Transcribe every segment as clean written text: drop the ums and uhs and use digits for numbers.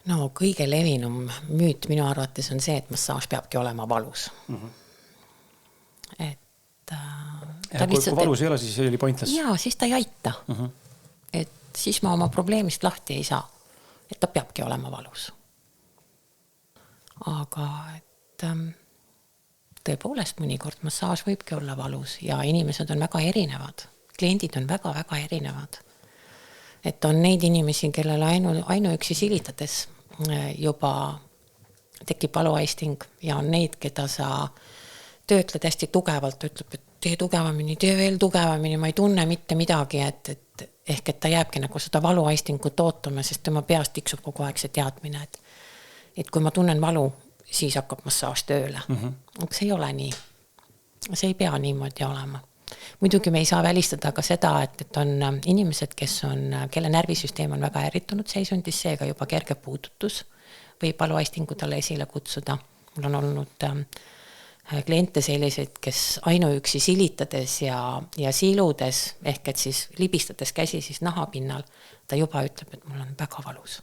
No kõige levinum müüt minu arvates on see, et massaaž peabki olema valus. Et Ja kui valus ei ole, siis oli pointless. Jaa, siis ta ei aita. Et siis ma oma probleemist lahti ei saa. Et ta peabki olema valus. Aga et tõepoolest mõnikord massaaž võibki olla valus ja inimesed on väga erinevad. Kliendid on väga-väga erinevad. Et on neid inimesi, kellele ainuüksi silitades juba tekib valuaisting ja on neid, keda sa töötled hästi tugevalt, ütleb, et tee veel tugevamini, ma ei tunne mitte midagi, et ehk et ta jääbki nagu seda valuaistingut ootama, sest tema peast tiksub kogu aeg see teadmine, et kui ma tunnen valu, siis hakkab massaaž tööle. Aga see ei ole nii. See ei pea niimoodi olema. Muidugi me ei saa välistada ka seda, et on inimesed, kelle närvisüsteem on väga ärritunud seisundis, seega juba kerge puudutus või valuaistingu talle esile kutsuda. Mul on olnud kliente selliseid, kes ainuüksi silitades ja siludes, ehk et siis libistades käsi siis nahapinnal, ta juba ütleb, et mul on väga valus.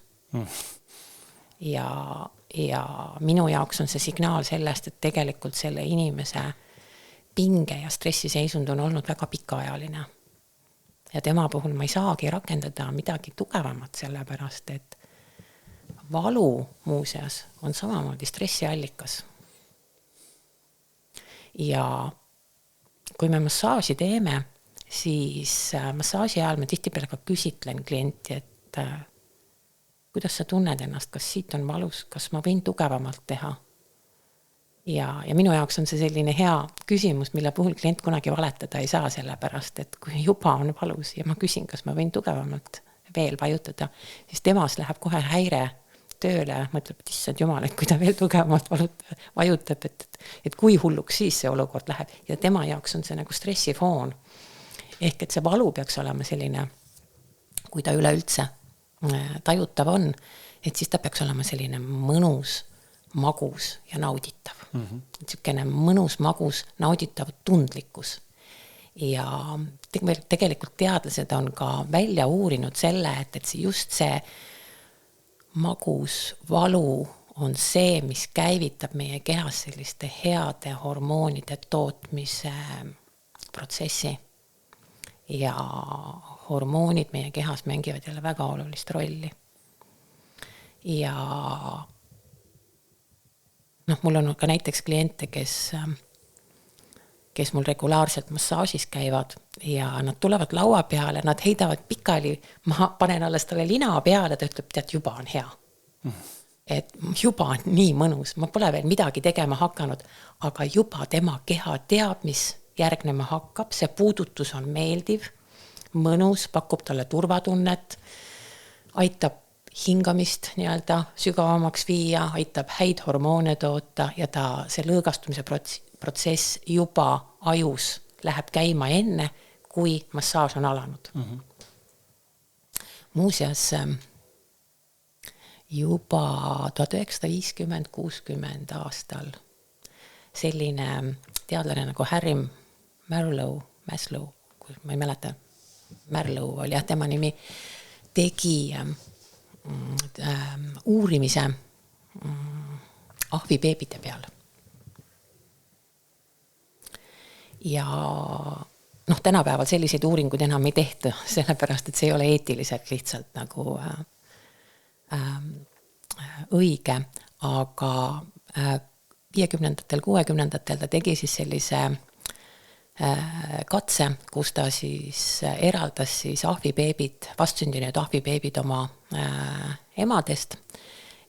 Ja minu jaoks on see signaal sellest, et tegelikult selle inimese pinge ja stressiseisund on olnud väga pikaajaline. Ja tema puhul ma ei saagi rakendada midagi tugevamat sellepärast, et valu muuseas on samamoodi stressiallikas. Ja kui me massaaži teeme, siis massaaži ajal ma tihtipeale ka küsitlen klienti, et kuidas sa tunned ennast, kas siit on valus, kas ma võin tugevamalt teha. Ja minu jaoks on see selline hea küsimus, mille puhul klient kunagi valetada ei saa sellepärast, et kui juba on valus ja ma küsin, kas ma võin tugevamalt veel vajutada, siis temas läheb kohe häire tööle, mõtleb, et issand jumal, et kui ta veel tugevamalt vajutab, et kui hulluks siis see olukord läheb. Ja tema jaoks on see nagu stressifoon. Ehk et see valu peaks olema selline, kui ta üleüldse tajutav on, et siis ta peaks olema selline mõnus, magus ja nauditav. Selline mõnus, magus, nauditav tundlikkus. Ja tegelikult teadlased on ka välja uurinud selle, et just see magus valu on see, mis käivitab meie kehas selliste heade hormoonide tootmise protsessi. Ja hormoonid meie kehas mängivad jälle väga olulist rolli. Ja mul on ka näiteks kliente, kes mul regulaarselt massaažis käivad ja nad tulevad laua peale, nad heidavad pikali, ma panen alles talle lina peale, ta ütleb, tead, juba on hea. Et juba on nii mõnus, ma pole veel midagi tegema hakanud, aga juba tema keha teab, mis järgnema hakkab, see puudutus on meeldiv, mõnus, pakub talle turvatunnet, aitab hingamist nii-öelda sügavamaks viia, aitab häid hormoone toota ja see lõõgastumise protsess juba ajus läheb käima enne, kui massaaž on alanud. Muuseas, juba 1950-60 aastal selline teadlane nagu Harry Maslow, kui ma ei mäleta, Maslow oli tema nimi, tegi uurimise ahvibeebide peal. Ja tänapäeval selliseid uuringuid enam ei tehta, sellepärast, et see ei ole eetiliselt lihtsalt nagu õige, aga 50-ndatel, 60-ndatel ta tegi siis sellise katse, kus ta siis eraldas siis ahvibeebid, vastsündinud ahvibeebid oma emadest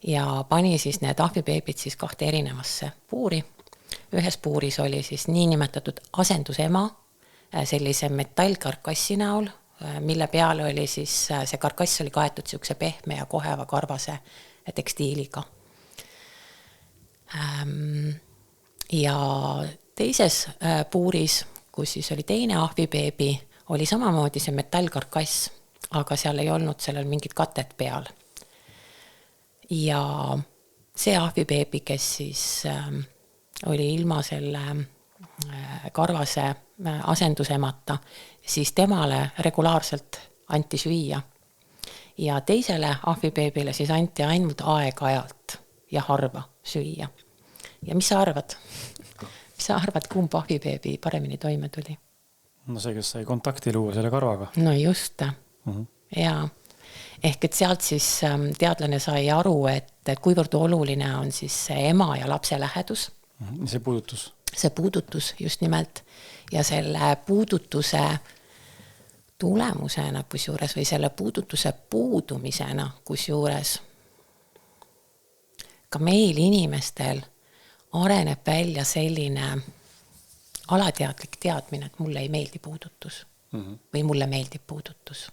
ja pani siis need ahvibeebid siis 2 erinevasse puuri. Ühes puuris oli siis niinimetatud asendusema sellise metallkarkassi näol, mille peale oli siis see karkass oli kaetud siukse pehme ja koheva karvase tekstiiliga. Ja teises puuris, kus siis oli teine ahvibeebi, oli samamoodi see metallkarkass, aga seal ei olnud sellel mingit katet peal. Ja see ahvibeebi, kes siis oli ilma selle karvase asendusemata, siis temale regulaarselt anti süüa. ja teisele ahvibeebile siis anti ainult aeg-ajalt ja harva süüa. Ja mis sa arvad? Mis sa arvad, kumb ahvibeebi paremini toime tuli? No see, kes sai kontakti luua selle karvaga. No just. Jaa. Ehk et sealt siis teadlane sai aru, et kuivõrd oluline on siis see ema ja lapse lähedus. See puudutus. See puudutus just nimelt. Ja selle puudutuse tulemusena kusjuures või selle puudutuse puudumisena kusjuures ka meil inimestel areneb välja selline alateadlik teadmine, et mulle ei meeldi puudutus või mulle meeldib puudutus.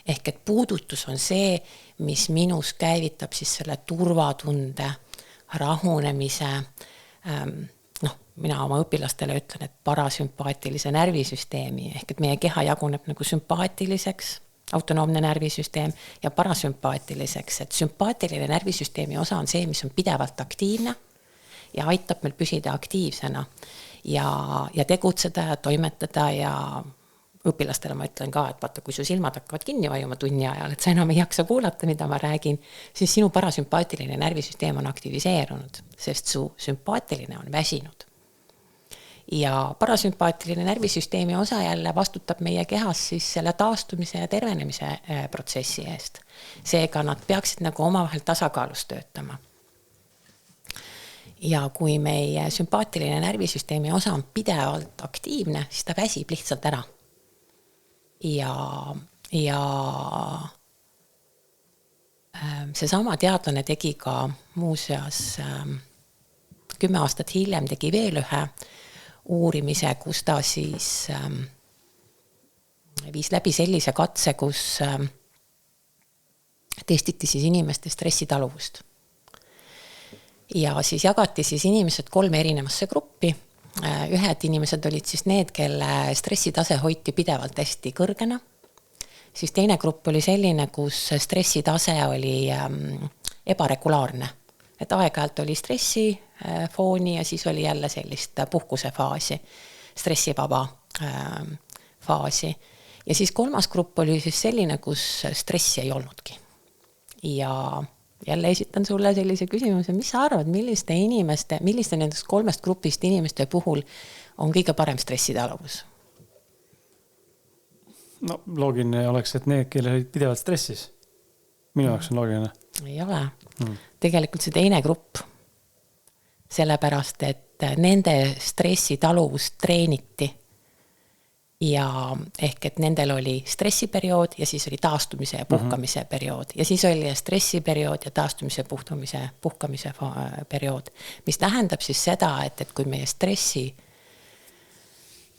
Ehk et puudutus on see, mis minus käivitab siis selle turvatunde, rahunemise, mina oma õpilastele ütlen, et parasümpaatilise närvisüsteemi, ehk et meie keha jaguneb nagu sümpaatiliseks, autonoomne närvisüsteem ja parasümpaatiliseks, et sümpaatiline närvisüsteemi osa on see, mis on pidevalt aktiivne ja aitab meil püsida aktiivsena ja tegutseda ja toimetada ja õpilastele ma ütlen ka, et vaata, kui su silmad hakkavad kinni vajuma tunni ajal, et sa enam ei jaksa kuulata, mida ma räägin, siis sinu parasümpaatiline närvisüsteem on aktiviseerunud, sest su sümpaatiline on väsinud. Ja parasümpaatiline närvisüsteemi osa jälle vastutab meie kehas siis selle taastumise ja tervenemise protsessi eest. Seega nad peaksid nagu omavahel tasakaalus töötama. Ja kui meie sümpaatiline närvisüsteemi osa on pidevalt aktiivne, siis ta väsib lihtsalt ära. Ja seesama teadlane tegi ka muuseas 10 aastat hiljem tegi veel ühe uurimise, kus ta siis viis läbi sellise katse, kus testiti siis inimeste stressitaluvust. Ja siis jagati siis inimesed 3 erinevasse gruppi. Ühed inimesed olid siis need, kelle stressitase hoiti pidevalt hästi kõrgena. Siis teine grupp oli selline, kus stressitase oli ebaregulaarne. Et aeg-ajalt oli stressifooni ja siis oli jälle sellist puhkusefaasi, stressivaba faasi. Ja siis 3. grupp oli siis selline, kus stressi ei olnudki. Ja jälle esitan sulle sellise küsimuse, mis sa arvad, milliste nendest 3 grupist inimeste puhul on kõige parem stressitaluvus? No loogiline oleks, et need, kelle olid pidevalt stressis. Minu jaoks on loogiline. Ei ole. Tegelikult see teine grupp. Sellepärast, et nende stressitaluvust treeniti ja ehk, et nendel oli stressiperiood ja siis oli taastumise ja puhkamise periood. Ja siis oli stressiperiood ja taastumise puhkamise periood. Mis tähendab siis seda, et kui meie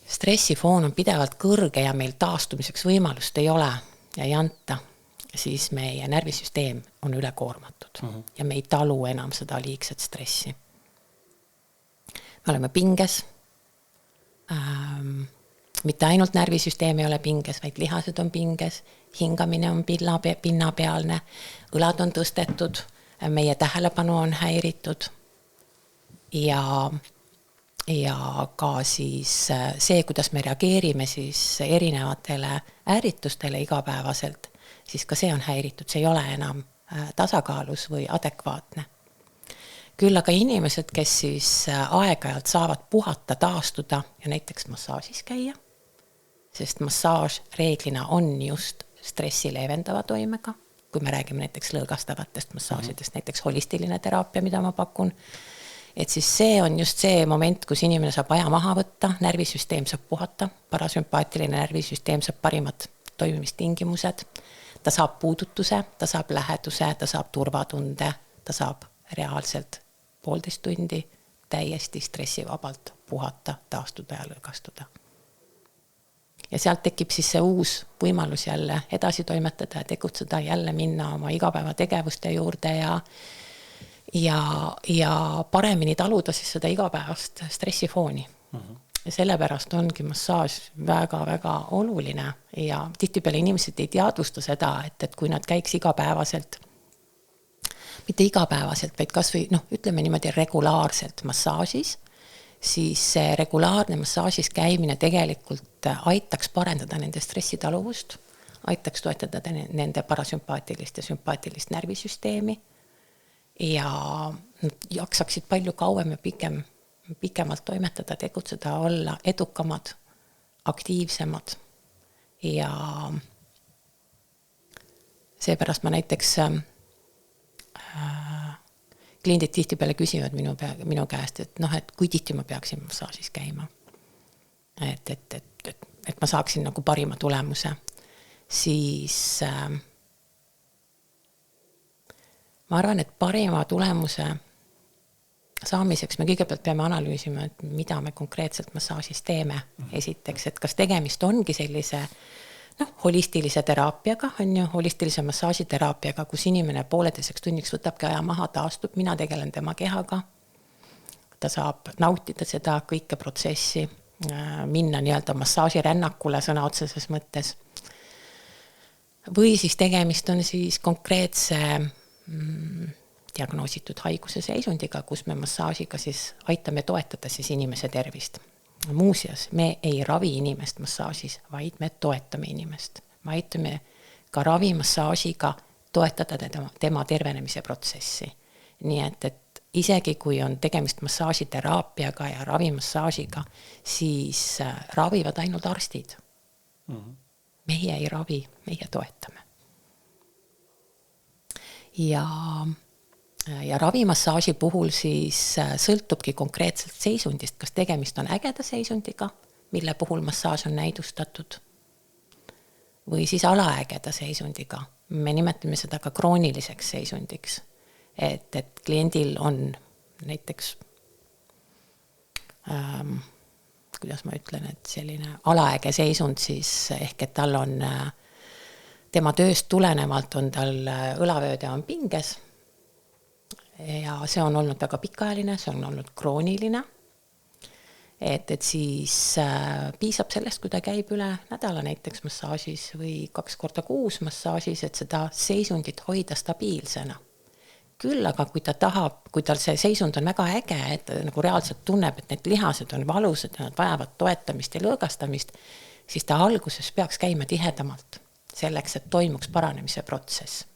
stressifoon on pidevalt kõrge ja meil taastumiseks võimalust ei ole ja ei anta, siis meie närvisüsteem on ülekoormatud ja me ei talu enam seda liigset stressi. Me oleme pinges, mitte ainult närvisüsteem ei ole pinges, vaid lihased on pinges, hingamine on pinnapealne, õlad on tõstetud, meie tähelepanu on häiritud ja ka siis see, kuidas me reageerime siis erinevatele ärritustele igapäevaselt, siis ka see on häiritud, see ei ole enam tasakaalus või adekvaatne. Küll aga inimesed, kes siis aeg-ajalt saavad puhata, taastuda ja näiteks massaažis käia, sest massaaž reeglina on just stressi leevendava toimega, kui me räägime näiteks lõõgastavatest massaažidest, näiteks holistiline teraapia, mida ma pakun, et siis see on just see moment, kus inimene saab aja maha võtta, närvisüsteem saab puhata, parasümpaatiline närvisüsteem saab parimad toimimistingimused, ta saab puudutuse, ta saab läheduse, ta saab turvatunde, ta saab reaalselt 1,5 tundi täiesti stressivabalt puhata, taastuda ja lõõgastuda. Ja sealt tekib siis see uus võimalus jälle edasi toimetada ja tegutseda, jälle minna oma igapäevategevuste juurde ja paremini taluda siis seda igapäevast stressifooni. Ja sellepärast ongi massaaž väga-väga oluline ja tihtipeale inimesed ei teadvusta seda, et kui nad käiks igapäevaselt, mitte igapäevaselt, vaid kas või, ütleme niimoodi regulaarselt massaažis, siis see regulaarne massaažis käimine tegelikult aitaks parendada nende stressitaluvust, aitaks toetada nende parasümpaatilist ja sümpaatilist närvisüsteemi ja jaksaksid palju kauem ja pikemalt toimetada, tegutseda, olla edukamad, aktiivsemad ja seepärast ma näiteks kliendid tihtipeale küsivad minu käest, et et kui tihti ma peaksin massaažis käima, et ma saaksin nagu parima tulemuse, siis ma arvan, et parima tulemuse saamiseks me kõigepealt peame analüüsima, et mida me konkreetselt massaažis teeme. Esiteks, et kas tegemist ongi sellise holistilise teraapiaga, on ju, holistilise massaažiteraapiaga, kus inimene 1,5 tunniks võtabki aja maha, taastub, mina tegelen tema kehaga, ta saab nautida seda kõike protsessi, minna nii-öelda massaažirännakule sõna otseses mõttes. Või siis tegemist on siis konkreetse diagnoositud haiguse seisundiga, kus me massaažiga siis aitame toetada siis inimese tervist. Muuseas, me ei ravi inimest massaažis, vaid me toetame inimest. Me aitame ka ravimassaažiga toetada tema tervenemise protsessi. Nii et isegi kui on tegemist massaažiteraapiaga ja ravimassaažiga, siis ravivad ainult arstid. Meie ei ravi, meie toetame. Ja ravimassaaži puhul siis sõltubki konkreetselt seisundist, kas tegemist on ägeda seisundiga, mille puhul massaaž on näidustatud, või siis alaägeda seisundiga. Me nimetame seda ka krooniliseks seisundiks, et kliendil on näiteks, kuidas ma ütlen, et selline alaäge seisund siis, ehk et tal on tema tööst tulenevalt on tal õlavööde on pinges ja see on olnud väga pikaajaline, see on olnud krooniline, et siis piisab sellest, kui ta käib üle nädala näiteks massaažis või 2 korda kuus massaažis, et seda seisundit hoida stabiilsena. Küll aga kui ta tahab, kui tal see seisund on väga äge, et nagu reaalselt tunneb, et need lihased on valusad ja nad vajavad toetamist ja lõõgastamist, siis ta alguses peaks käima tihedamalt selleks, et toimuks paranemise protsess.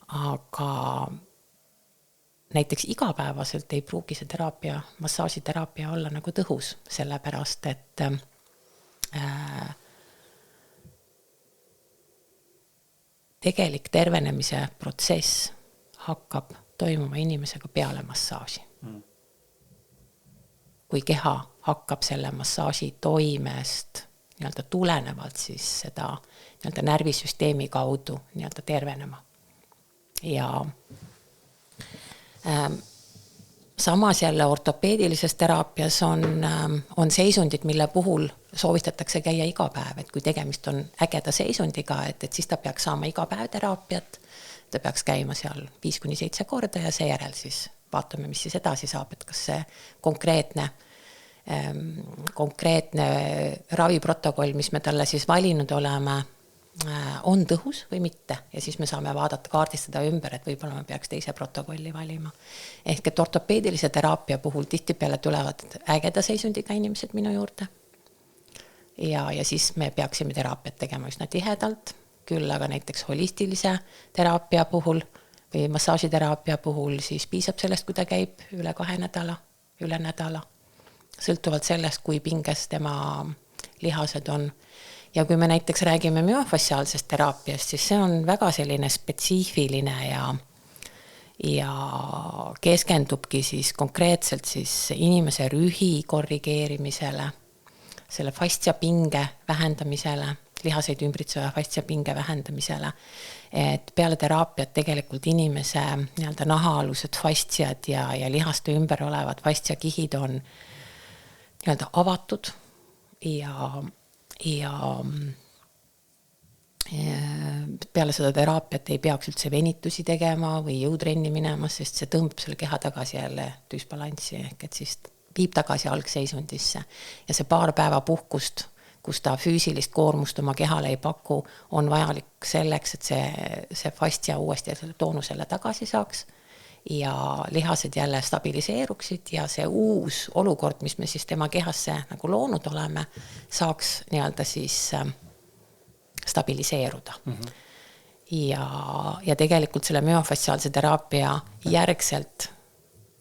Aga näiteks igapäevaselt ei pruugi see teraapia, massaažiteraapia olla nagu tõhus, sellepärast, et tegelik tervenemise protsess hakkab toimuma inimesega peale massaaži. Kui keha hakkab selle massaaži toimest nii-öelda tulenevalt siis seda nii-öelda närvisüsteemi kaudu nii-öelda tervenema. Ja samas jälle ortopeedilises teraapias on seisundid, mille puhul soovitatakse käia iga päev, et kui tegemist on ägeda seisundiga, et siis ta peaks saama iga päev teraapiat, ta peaks käima seal 5-7 korda ja seejärel siis vaatame, mis siis edasi saab, et kas see konkreetne raviprotokoll, mis me talle siis valinud oleme, on tõhus või mitte ja siis me saame vaadata, kaardistada ümber, et võib-olla me peaks teise protokolli valima. Ehk et ortopeedilise teraapia puhul tihtipeale tulevad ägeda seisundiga inimesed minu juurde ja siis me peaksime teraapiat tegema üsna tihedalt, küll aga näiteks holistilise teraapia puhul või massaažiteraapia puhul siis piisab sellest, kui ta käib üle 2 nädala, üle nädala, sõltuvalt sellest, kui pinges tema lihased on. Ja kui me näiteks räägime müofastsiaalsest teraapiast, siis see on väga selline spetsiifiline ja keskendubki siis konkreetselt siis inimese rühi korrigeerimisele, selle fastsiapinge vähendamisele, lihaseid ümbritseva fastsiapinge vähendamisele, et peale teraapiat tegelikult inimese nii-öelda nahaalused fastsiad ja lihaste ümber olevad fastsiakihid on nii-öelda avatud ja peale seda teraapiat ei peaks üldse venitusi tegema või jõutrenni minema, sest see tõmbab selle keha tagasi jälle tüüsbalanssi, ehk et siis viib tagasi algseisundisse. Ja see 2 päeva puhkust, kus ta füüsilist koormust oma kehale ei paku, on vajalik selleks, et see fastia uuesti selle toonusele tagasi saaks ja lihased jälle stabiliseeruksid ja see uus olukord, mis me siis tema kehasse nagu loonud oleme, saaks nii-öelda siis stabiliseeruda. Ja tegelikult selle müofatsiaalse teraapia järgselt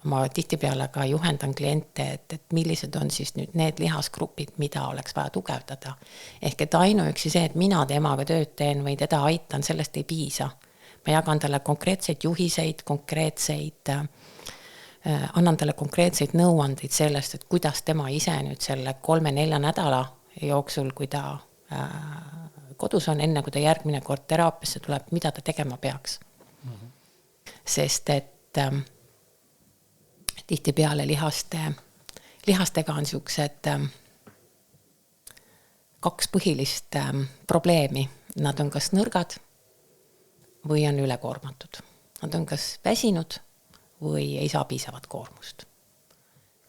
ma tihtipeale ka juhendan kliente, et millised on siis nüüd need lihasgrupid, mida oleks vaja tugevdada. Ehk et ainuüksi see, et mina temaga tööd teen või teda aitan, sellest ei piisa. Ma jagan talle konkreetseid juhiseid, annan talle konkreetseid nõuandeid sellest, et kuidas tema ise nüüd selle 3-4 nädala jooksul, kui ta kodus on, enne kui ta järgmine kord teraapiasse tuleb, mida ta tegema peaks. Sest et tihtipeale lihastega on siuksed 2 põhilist probleemi. Nad on kas nõrgad või on ülekoormatud. Nad on kas väsinud või ei saa piisavat koormust.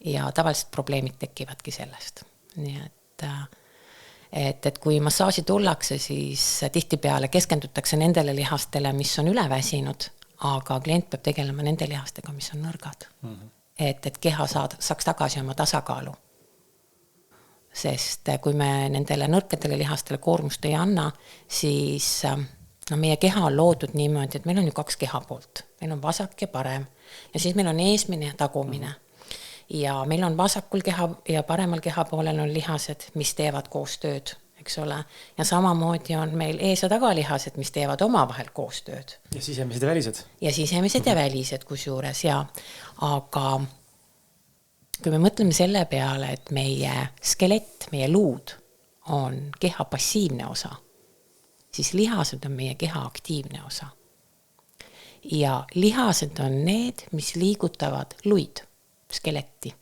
Ja tavaliselt probleemid tekivadki sellest. Nii et kui massaaži tullakse, siis tihtipeale keskendutakse nendele lihastele, mis on üleväsinud, aga klient peab tegelema nende lihastega, mis on nõrgad. Et keha saaks tagasi oma tasakaalu. Sest kui me nendele nõrkadele lihastele koormust ei anna, siis meie keha on loodud niimoodi, et meil on ju 2 kehapoolt. Meil on vasak ja parem. Ja siis meil on eesmine ja tagumine. Ja meil on vasakul keha ja paremal kehapoolel on lihased, mis teevad koostööd, eks ole. Ja samamoodi on meil ees- ja tagalihased, mis teevad omavahel koostööd. Ja sisemised ja välised. Ja sisemised ja välised kusjuures, ja. Aga kui me mõtleme selle peale, et meie skelett, meie luud on keha passiivne osa, siis lihased on meie keha aktiivne osa. Ja lihased on need, mis liigutavad luid, skeletti.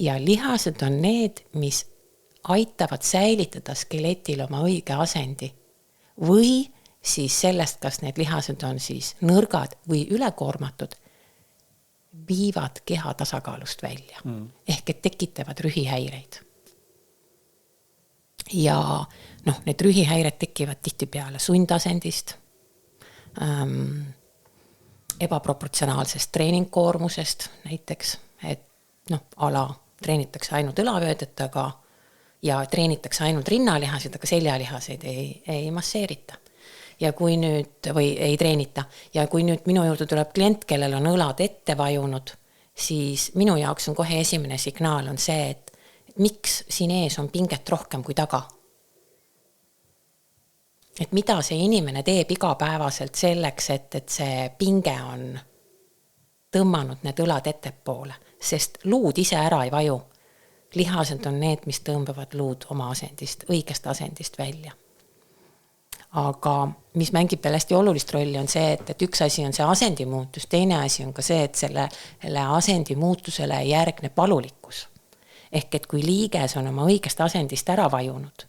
Ja lihased on need, mis aitavad säilitada skeletil oma õige asendi. Või siis sellest, kas need lihased on siis nõrgad või ülekoormatud, viivad keha tasakaalust välja. Ehk et tekitavad rühihäireid. Ja need rühihäired tekivad tihtipeale sundasendist, ebaproportsionaalsest treeningkoormusest näiteks, et treenitakse ainult õlavöödetega ja treenitakse ainult rinnalihasid, aga seljalihaseid ei masseerita. Ja kui nüüd, või ei treenita, ja kui nüüd minu juurde tuleb klient, kellel on õlad ette vajunud, siis minu jaoks on kohe esimene signaal on see, et miks siin ees on pinget rohkem kui taga. Et mida see inimene teeb igapäevaselt selleks, et see pinge on tõmmanud need õlad ettepoole, sest luud ise ära ei vaju. Lihased on need, mis tõmbavad luud oma asendist, õigest asendist välja. Aga mis mängib veel hästi olulist rolli on see, et üks asi on see asendi muutus, teine asi on ka see, et selle asendi muutusele järgneb valulikkus. Ehk et kui liiges on oma õigest asendist ära vajunud,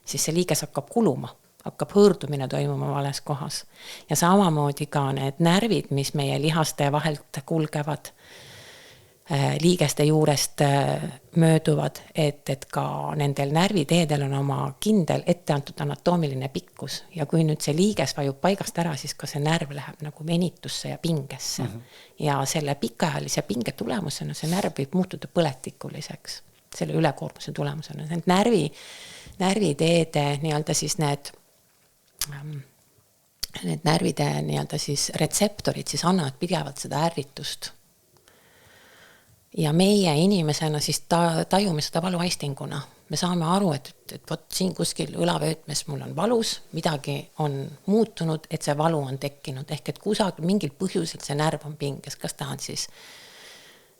siis see liiges hakkab kuluma, hakkab hõõrdumine toimuma vales kohas. Ja samamoodi ka need närvid, mis meie lihaste vahelt kulgevad, liigeste juurest mööduvad, et ka nendel närviteedel on oma kindel etteantud anatoomiline pikkus. Ja kui nüüd see liiges vajub paigast ära, siis ka see närv läheb nagu venitusse ja pingesse. Ja selle pikaajalise pinge tulemusena see närv võib muutuda põletikuliseks, selle ülekoormuse tulemusena. Need närviteede nii-öelda siis need närvide nii-öelda siis retseptorid siis annavad pidevalt seda ärritust. Ja meie inimesena siis tajume seda valuaistinguna. Me saame aru, et võt siin kuskil õlavöötmes mul on valus, midagi on muutunud, et see valu on tekkinud. Ehk et kusagil mingil põhjusel see närv on pinges, kas ta on siis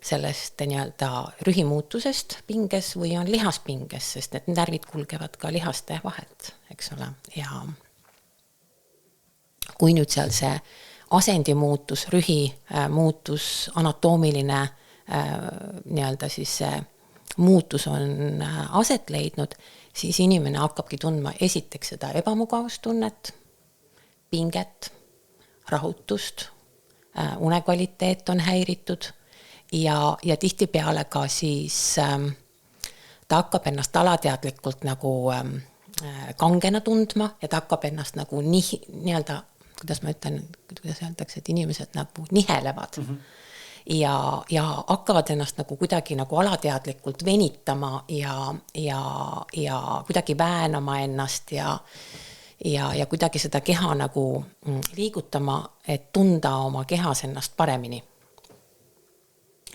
sellest nii-öelda rühimuutusest pinges või on lihaspinges, sest need närvid kulgevad ka lihaste vahelt, eks ole. Ja kui nüüd seal see asendi muutus, rühi muutus, anatoomiline nii-öelda siis see muutus on aset leidnud, siis inimene hakkabki tundma esiteks seda ebamugavustunnet, pinget, rahutust, unekvaliteet on häiritud ja tihtipeale ka siis ta hakkab ennast alateadlikult nagu kangena tundma ja ta hakkab ennast nagu nii-öelda, kuidas ma ütlen, kuidas öeldakse, et inimesed nagu nihelevad. ja hakkavad ennast nagu kuidagi nagu alateadlikult venitama ja kuidagi väänama ennast ja kuidagi seda keha nagu liigutama, et tunda oma kehas ennast paremini.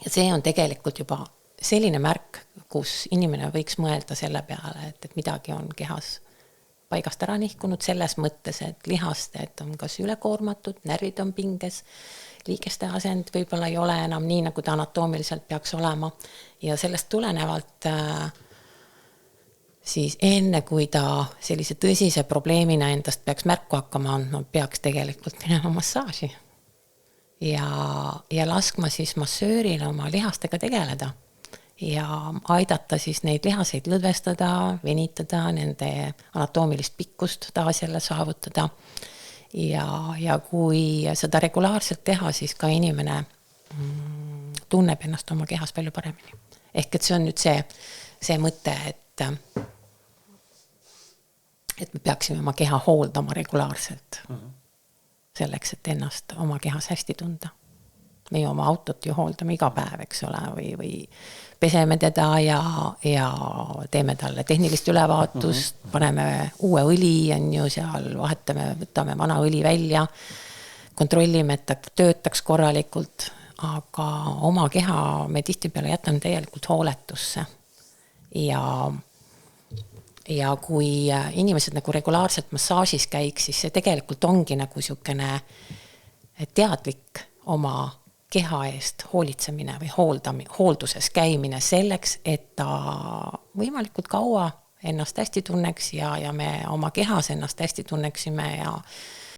Ja see on tegelikult juba selline märk, kus inimene võiks mõelda selle peale, et midagi on kehas paigast ära nihkunud selles mõttes, et lihased on kas ülekoormatud, närvid on pinges, liigeste asend võib-olla ei ole enam nii, nagu ta anatoomiliselt peaks olema. Ja sellest tulenevalt siis enne, kui ta sellise tõsise probleemina endast peaks märku hakkama andma, peaks tegelikult minema massaaži. Ja laskma siis massööril oma lihastega tegeleda. Ja aidata siis neid lihaseid lõdvestada, venitada, nende anatoomilist pikkust taas jälle saavutada. Ja kui seda regulaarselt teha, siis ka inimene tunneb ennast oma kehas palju paremini. Ehk et see on nüüd see mõte, et me peaksime oma keha hooldama regulaarselt. Selleks, et ennast oma kehas hästi tunda. Me oma autot ju hooldame iga päev, eks ole, või peseme teda ja teeme talle tehnilist ülevaatust, paneme uue õli, on ju seal, vahetame, võtame vana õli välja, kontrollime, et ta töötaks korralikult, aga oma keha me tihtipeale jätame täielikult hooletusse. Ja kui inimesed nagu regulaarselt massaažis käiks, siis see tegelikult ongi nagu siukene teadlik oma keha eest hoolitsemine või hoolduses käimine selleks, et ta võimalikult kaua ennast hästi tunneks ja me oma kehas ennast hästi tunneksime